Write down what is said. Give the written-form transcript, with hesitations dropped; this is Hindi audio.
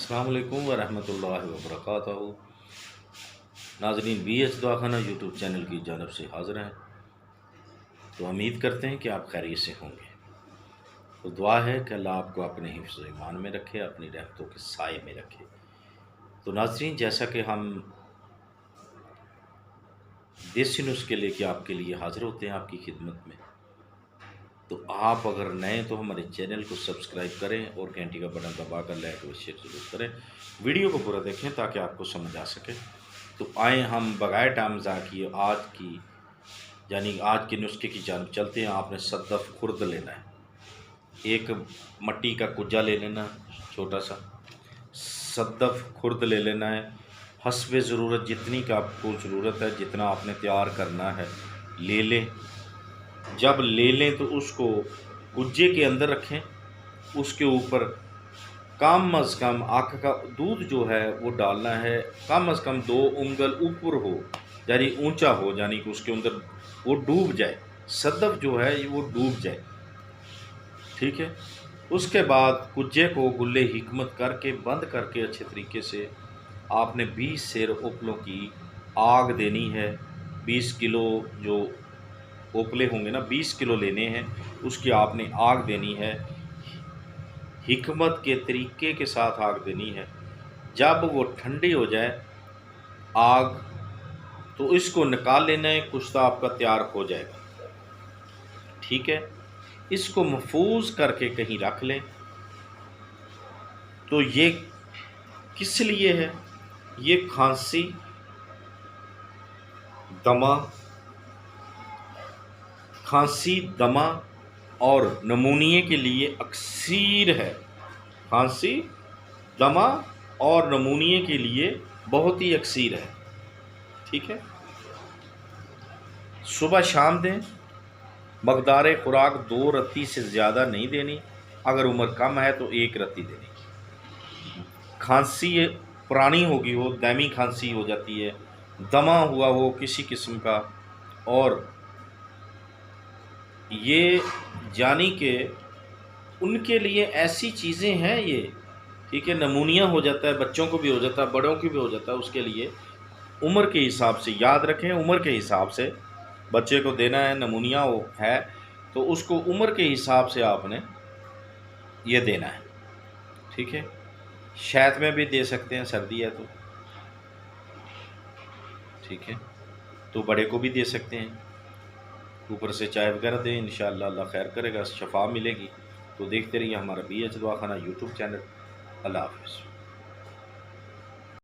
अस्सलाम वालेकुम व रहमतुल्लाहि व बरकातहू। नाज़रीन, BH दवाखाना यूट्यूब चैनल की जानब से हाज़िर हैं। तो उम्मीद करते हैं कि आप खैरियत से होंगे। तो दुआ है कि अल्लाह आपको अपने हिफ्ज़ ईमान में रखे, अपनी रहमतों के साए में रखे। तो नाज़रीन, जैसा कि हम देसी नुस्खे लेके आपके लिए हाज़िर होते हैं आपकी खिदमत में, तो आप अगर नए तो हमारे चैनल को सब्सक्राइब करें और घंटी का बटन दबा कर लाइक और शेयर ज़रूर करें। वीडियो को पूरा देखें ताकि आपको समझ आ सके। तो आए हम बगैर टाइम ज़ाया किए आज के नुस्खे की जानब चलते हैं। आपने सद्दफ़ खुर्द लेना है, एक मट्टी का कुज्जा ले लेना, छोटा सा सद्दफ़ खुर्द ले लेना है। हस्बे ज़रूरत, जितनी का आपको ज़रूरत है, जितना आपने तैयार करना है ले लें। जब ले लें तो उसको कुज्जे के अंदर रखें। उसके ऊपर कम अज़ कम आँख का दूध जो है वो डालना है, कम अज़ कम 2 उंगल ऊपर हो, यानी ऊंचा हो, यानी कि उसके अंदर वो डूब जाए, सद्दफ़ जो है वो डूब जाए। ठीक है। उसके बाद कुज्जे को गुल्ले हिकमत करके बंद करके अच्छे तरीके से आपने 20 सेर उपलों की आग देनी है। 20 किलो जो ओपले होंगे ना, 20 किलो लेने हैं, उसकी आपने आग देनी है। हिकमत के तरीके के साथ आग देनी है। जब वो ठंडी हो जाए आग, तो इसको निकाल लेना है, कुश्ता आपका तैयार हो जाएगा। ठीक है। इसको महफूज करके कहीं रख लें। तो ये किस लिए है? ये खांसी, दमा, दमा और नमूनिए के लिए अक्सीर है। खांसी, दमा और नमूनिए के लिए बहुत ही अक्सीर है। ठीक है। सुबह शाम दें। मकदार खुराक 2 रत्ती से ज़्यादा नहीं देनी। अगर उम्र कम है तो 1 रत्ती देनी। खांसी पुरानी होगी हो, दैमी खांसी हो जाती है, दमा हुआ हो किसी किस्म का, और ये जानी कि उनके लिए ऐसी चीज़ें हैं ये। ठीक है। नमूनिया हो जाता है, बच्चों को भी हो जाता है, बड़ों को भी हो जाता है। उसके लिए उम्र के हिसाब से याद रखें, उम्र के हिसाब से बच्चे को देना है। नमूनिया हो है तो उसको उम्र के हिसाब से आपने ये देना है। ठीक है। शहद में भी दे सकते हैं, सर्दी है तो। ठीक है। तो बड़े को भी दे सकते हैं, ऊपर से चाय वगैरह दें। इंशाअल्लाह अल्लाह खैर करेगा, शफा मिलेगी। तो देखते रहिए हमारा BH दवाखाना यूट्यूब चैनल। अल्लाह हाफ़िज़।